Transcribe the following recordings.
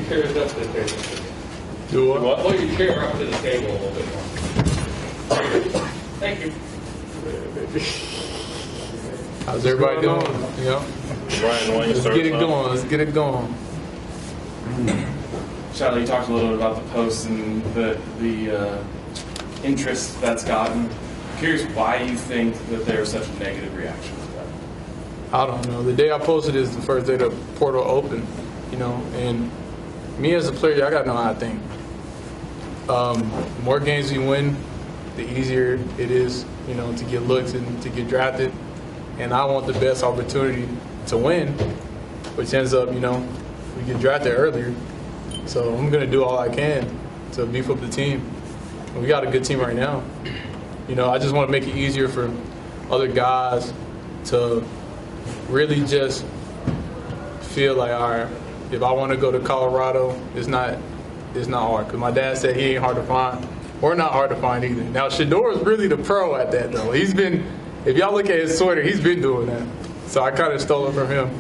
chair up to the table? Do what? Pull your chair up to the table a little bit more. Thank you. How's everybody doing? Yeah. Ryan, why don't you Let's start get it us off? going. Let's get it going. Shadeur, you talked a little bit about the post and the interest that's gotten. I'm curious why you think that there's such a negative reaction to that. I don't know. The day I posted is the first day the portal opened, and me as a player, I got to know how I think. The more games we win, the easier it is, to get looks and to get drafted. And I want the best opportunity to win, which ends up, we get drafted earlier. So I'm going to do all I can to beef up the team. And we got a good team right now. I just want to make it easier for other guys to really just feel like, all right, if I want to go to Colorado, it's not hard. Because my dad said he ain't hard to find. We're not hard to find either. Now, Shedeur is really the pro at that, though. He's been, if y'all look at his Twitter, he's been doing that. So I kind of stole it from him.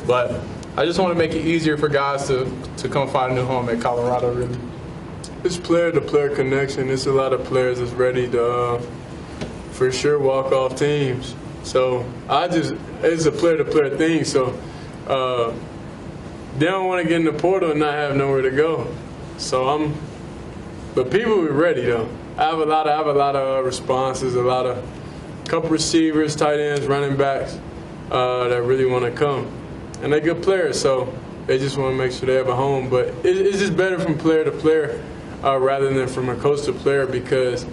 But I just want to make it easier for guys to come find a new home at Colorado, really. It's player-to-player connection. It's a lot of players that's ready to, for sure, walk off teams. So it's a player-to-player thing. So they don't want to get in the portal and not have nowhere to go. So but people are ready though. I have a lot of responses, couple receivers, tight ends, running backs that really want to come, and they're good players. So they just want to make sure they have a home. But it's just better from player to player rather than from a coach to player, because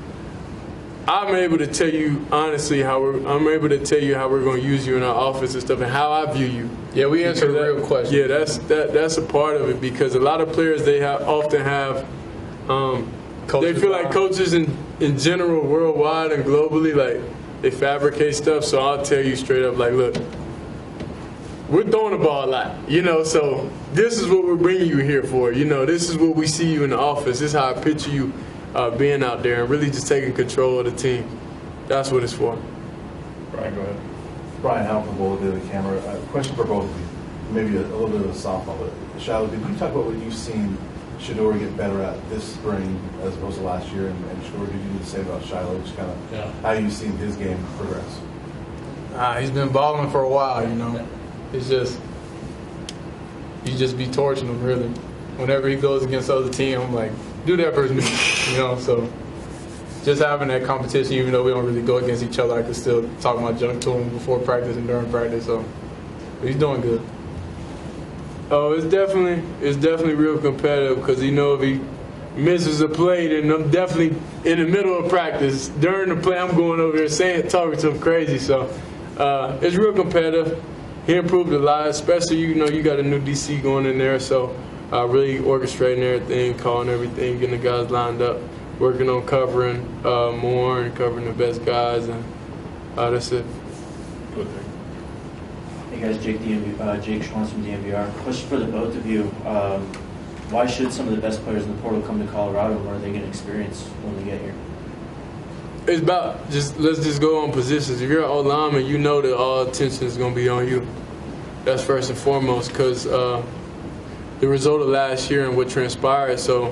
I'm able to tell you honestly how we're going to use you in our offense and stuff, and how I view you. Yeah, we answered the real question. Yeah, that's a part of it, because a lot of players often have they feel like coaches in general, worldwide and globally, like they fabricate stuff. So I'll tell you straight up, like, look, we're throwing the ball a lot, so this is what we're bringing you here for. This is what we see you in the office. This is how I picture you being out there and really just taking control of the team. That's what it's for. Brian, go ahead. Brian Halpern, Bowl Daily Camera. Question for both of you. Maybe a little bit of a softball, but Shadeur, did you talk about what you've seen Shedeur get better at this spring as opposed to last year? And Shedeur, did you need to say about Shilo, just kind of how you've seen his game progress? He's been balling for a while, It's just, you just be torching him, really. Whenever he goes against the other team, I'm like, do that versus me, So just having that competition, even though we don't really go against each other, I can still talk my junk to him before practice and during practice. So he's doing good. Oh, it's definitely real competitive, because if he misses a play, then I'm definitely in the middle of practice. During the play, I'm going over there talking to him crazy. So it's real competitive. He improved a lot, especially you got a new DC going in there, so really orchestrating everything, calling everything, getting the guys lined up, working on covering more and covering the best guys, and that's it. Good thing. Hey guys, Jake Schwantz from DMVR. Question for the both of you. Why should some of the best players in the portal come to Colorado, and what are they going to experience when they get here? It's about let's just go on positions. If you're an O-lineman, you know that all attention is going to be on you. That's first and foremost, because the result of last year and what transpired. So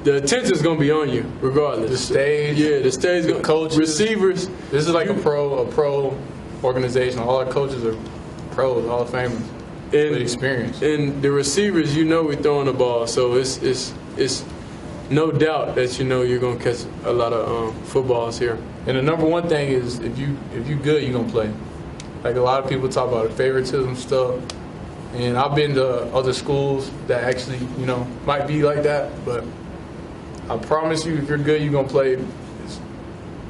the attention is going to be on you regardless. The stage, the stage, the coaches, receivers. This is like a pro organization. All our coaches are pros, Hall of Famers, with experience. And the receivers, we're throwing the ball, so it's no doubt that you're gonna catch a lot of footballs here. And the number one thing is if you good, you're gonna play. Like a lot of people talk about the favoritism stuff, and I've been to other schools that actually might be like that, but I promise you, if you're good, you're gonna play.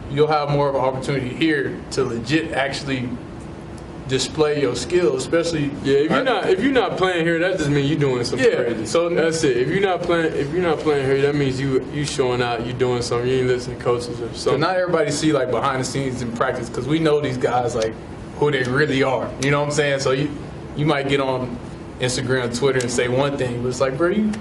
You'll have more of an opportunity here to legit actually display your skills, especially if you're not playing here, that just means you're doing something crazy. So that's it. If you're not playing here, that means you showing out, you're doing something. You ain't listening to coaches or something. So not everybody see like behind the scenes in practice, because we know these guys like who they really are. You know what I'm saying? So you might get on Instagram, Twitter, and say one thing, but it's like, bro, you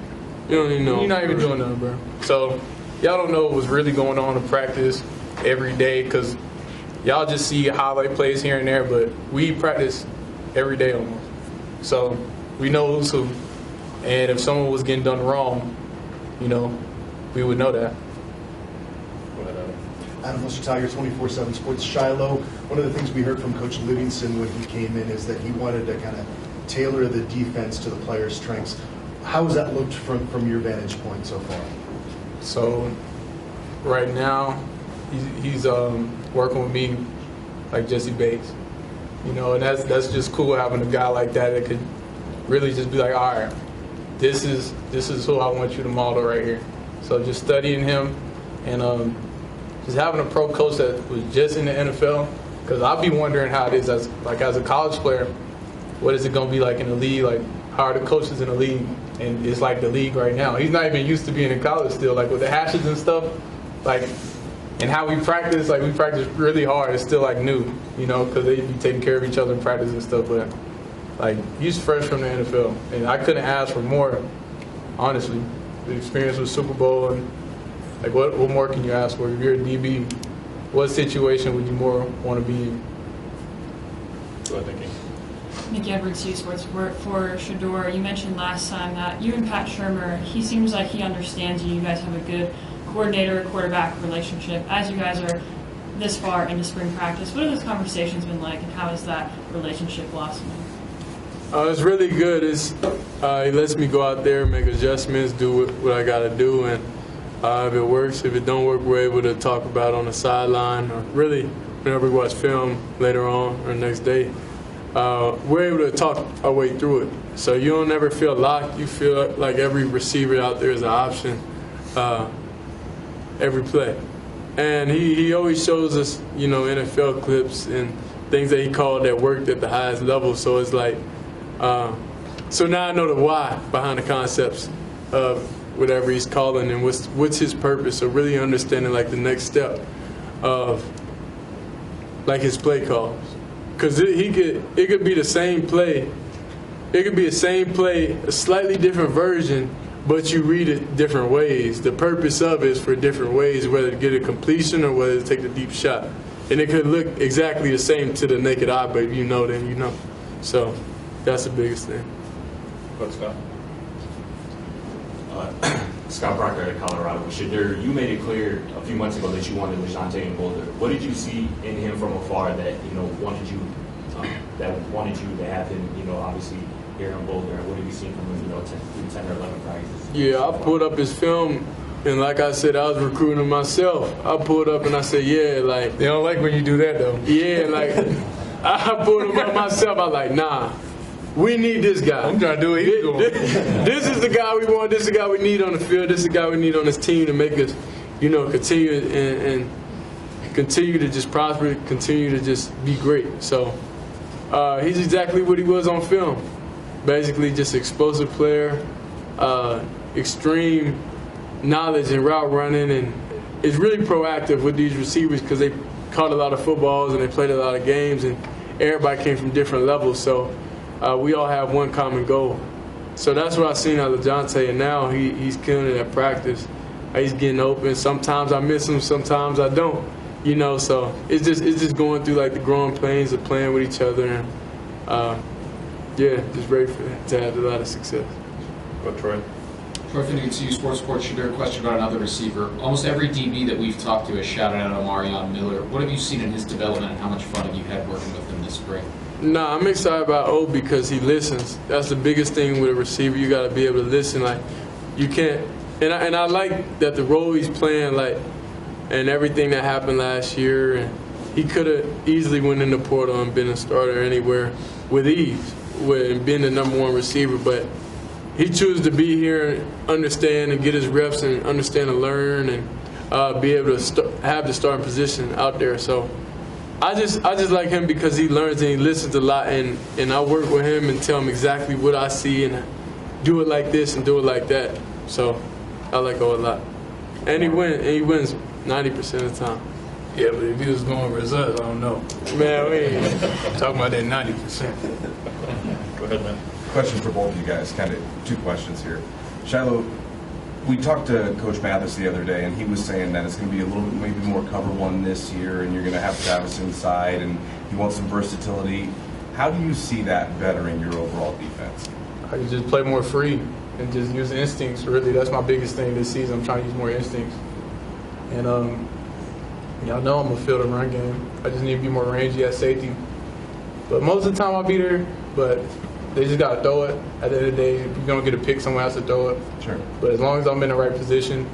don't even know. You're not even doing nothing, bro. So y'all don't know what's really going on in practice every day, because y'all just see highlight plays here and there, but we practice every day almost. So we know who's who. And if someone was getting done wrong, you know, we would know that. Go ahead, Adam. Adam Lister, Tiger 24/7 Sports. Shiloh, one of the things we heard from Coach Livingston when he came in is that he wanted to kind of tailor the defense to the players' strengths. How has that looked from your vantage point so far? So right now, he's working with me like Jesse Bates, you know, and that's just cool having a guy like that could really just be like, all right, this is who I want you to model right here. So just studying him and just having a pro coach that was just in the NFL, because I'll be wondering how it is as a college player. What is it going to be like in the league? Like, how are the coaches in the league? And it's like the league right now. He's not even used to being in college still. Like with the hashes and stuff, like, and how we practice, like we practice really hard. It's still like new, you know, because they be taking care of each other in practice and stuff. But like he's fresh from the NFL, and I couldn't ask for more, honestly. The experience with Super Bowl and like what more can you ask for? If you're a DB, what situation would you more want to be in? Go ahead, Nikki. Nikki Edwards, CU Sports for Shedeur. You mentioned last time that you and Pat Shermer, he seems like he understands you. You guys have a good coordinator-quarterback relationship. As you guys are this far into spring practice, what have those conversations been like, and how is that relationship blossoming? It's really good. He lets me go out there, make adjustments, do what I got to do, and if it works, if it don't work, we're able to talk about it on the sideline, or really whenever we watch film later on or next day. We're able to talk our way through it. So you don't ever feel locked. You feel like every receiver out there is an option every play. And he always shows us, you know, NFL clips and things that he called that worked at the highest level. So it's like, so now I know the why behind the concepts of whatever he's calling and what's his purpose. So really understanding like the next step of like his play calls. Because it could be the same play. It could be the same play, a slightly different version, but you read it different ways. The purpose of it is for different ways, whether to get a completion or whether to take the deep shot. And it could look exactly the same to the naked eye, but if you know, then you know. So that's the biggest thing. Go ahead, Scott. Scott Proctor at Colorado. Shedeur, you made it clear a few months ago that you wanted LeJontay and Boulder. What did you see in him from afar that wanted you to have him? Obviously here in Boulder. What have you seen from him? 10 or 11 practices. Yeah, I pulled up his film, and like I said, I was recruiting him myself. I pulled up and I said, yeah, like They don't like when you do that though. yeah, like I pulled him up myself. I was like, nah. We need this guy. I'm trying to do what he's doing. This is the guy we want. This is the guy we need on the field. This is the guy we need on this team to make us, continue and continue to just prosper, continue to just be great. So he's exactly what he was on film. Basically, just explosive player, extreme knowledge and route running, and is really proactive with these receivers because they caught a lot of footballs and they played a lot of games, and everybody came from different levels. So. We all have one common goal. So that's what I've seen out of LeJontay, and now he's killing it at practice. He's getting open. Sometimes I miss him, sometimes I don't. So it's just going through like the growing pains of playing with each other, and just ready to have a lot of success. Go Troy. Troy Finnegan, CU Sports Shedeur, question about another receiver. Almost every DB that we've talked to has shouted out Omarion Miller. What have you seen in his development, and how much fun have you had working with him this spring? Nah, I'm excited about O because he listens. That's the biggest thing with a receiver. You got to be able to listen. Like, you can't. And I like that the role he's playing, like, and everything that happened last year. And he could have easily went in the portal and been a starter anywhere with ease, and been the number one receiver. But he chose to be here and understand and get his reps and understand and learn and be able to have the starting position out there. So. I just like him because he learns and he listens a lot, and I work with him and tell him exactly what I see and do it like this and do it like that. So I like O a lot. And he wins 90% of the time. Yeah, but if he was going results, I don't know. Man, we ain't talking about that 90%. Go ahead, man. Question for both of you guys, kind of two questions here. Shiloh, we talked to Coach Mathis the other day, and he was saying that it's going to be a little bit maybe more cover one this year, and you're going to have Travis inside, and he wants some versatility. How do you see that bettering your overall defense? I can just play more free. and just use instincts. Really, that's my biggest thing this season. I'm trying to use more instincts. And y'all know I'm a field and run game. I just need to be more rangy at safety. But most of the time I'll be there, but they just got to throw it. At the end of the day, if you're going to get a pick, someone has to throw it. Sure. But as long as I'm in the right position,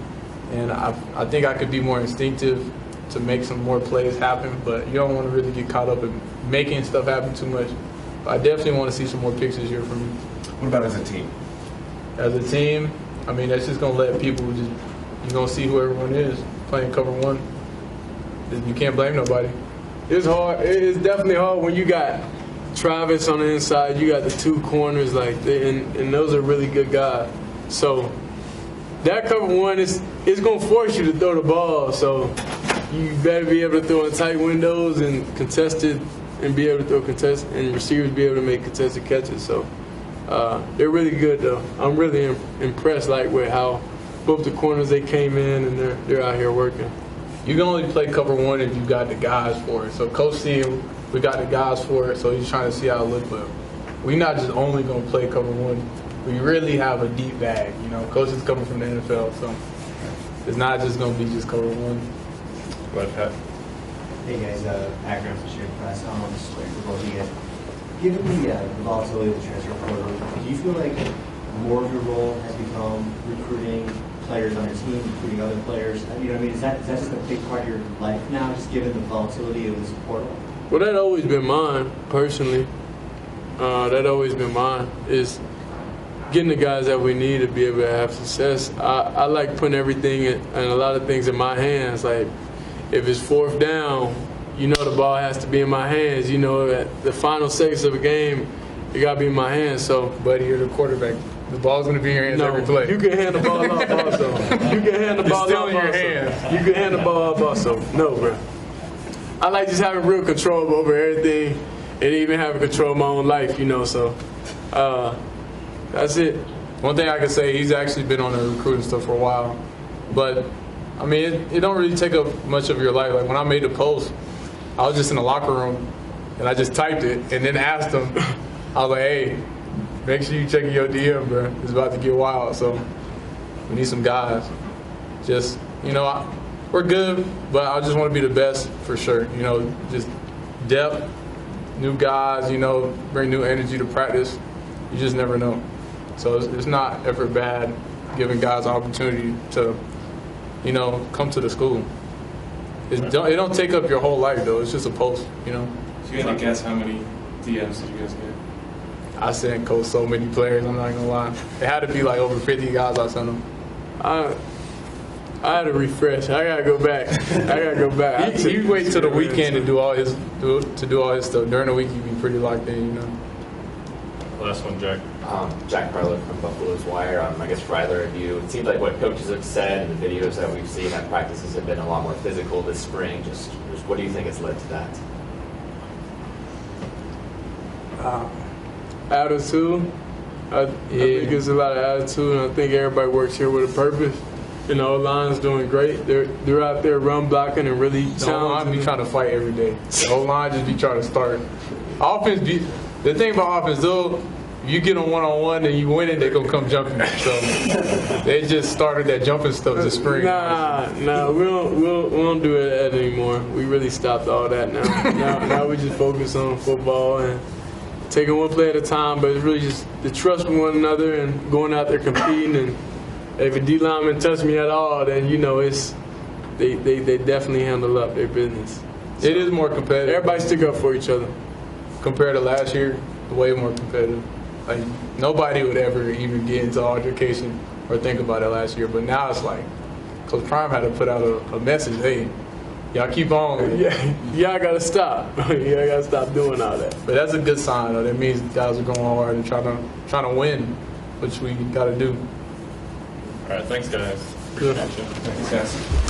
and I think I could be more instinctive to make some more plays happen, but you don't want to really get caught up in making stuff happen too much. But I definitely want to see some more picks this year from me. What about as a team? As a team, I mean, that's just going to let people just, you're going to see who everyone is playing cover one. You can't blame nobody. It's hard. It's definitely hard when you got Travis on the inside. You got the two corners, and those are really good guys. So that cover one it's going to force you to throw the ball. So you better be able to throw in tight windows and contested, and be able to throw contested, and receivers be able to make contested catches. So they're really good, though. I'm really impressed, with how both the corners they came in and they're out here working. You can only play cover one if you got the guys for it. So Coach see we got the guys for it, so he's trying to see how it looks. But we're not just only going to play cover one. We really have a deep bag. Coach is coming from the NFL, so it's not just going to be just cover one. Go ahead, Pat. Hey guys, Pat Graham from Shedeur Press. Just waiting for both of you guys. Given the volatility of the transfer portal, do you feel like more of your role has become recruiting players on your team, recruiting other players? You know what I mean? Is that just a big part of your life now, just given the volatility of this portal? Well, that always been mine, personally. That always been mine, is getting the guys that we need to be able to have success. I like putting everything and a lot of things in my hands. Like, if it's fourth down, the ball has to be in my hands. At the final seconds of a game, it got to be in my hands. So, buddy, you're the quarterback. The ball's going to be in your hands every play. You can hand the ball off also. You can hand the ball still off in your also. hands. You can hand the ball off also. No, bro. I like just having real control over everything and even having control of my own life, so that's it. One thing I can say, he's actually been on the recruiting stuff for a while. But, I mean, it don't really take up much of your life. Like, when I made the post, I was just in the locker room, and I just typed it and then asked him, I was like, hey, make sure you check your DM, bro. It's about to get wild, so we need some guys. Just, we're good, but I just want to be the best for sure. Just depth, new guys, bring new energy to practice. You just never know. So it's not ever bad giving guys an opportunity to, come to the school. It don't take up your whole life, though. It's just a post, So you had to guess how many DMs did you guys get? I sent Coach so many players, I'm not going to lie. It had to be like over 50 guys I sent them. I had to refresh. I gotta go back. He wait till the weekend to do all his stuff. During the week, he'd be pretty locked in, Last one, Jack. Jack Parler from Buffalo's Wire. I guess for either of you, it seems like what coaches have said and the videos that we've seen that practices have been a lot more physical this spring. Just what do you think has led to that? Attitude. I think it's a lot of attitude, and I think everybody works here with a purpose. O-line's doing great. They're out there run blocking and really challenging. The O-line be trying to fight every day. The O-line just be trying to start. The thing about offense, though, you get them one-on-one and you win it, they're going to come jumping. So they just started that jumping stuff this spring. Nah, we don't do that anymore. We really stopped all that now. Now we just focus on football and taking one play at a time, but it's really just the trust in one another and going out there competing. And if a D lineman touch me at all, then it's they definitely handle up their business. So it is more competitive. Everybody stick up for each other. Compared to last year, way more competitive. Like, nobody would ever even get into altercation or think about it last year. But now it's like, Coach Prime had to put out a message, hey, y'all keep on. Y'all gotta stop. Y'all gotta stop doing all that. But that's a good sign, though. That means guys are going hard and trying to win, which we got to do. All right, thanks, guys. Good. Appreciate you. Thanks, guys.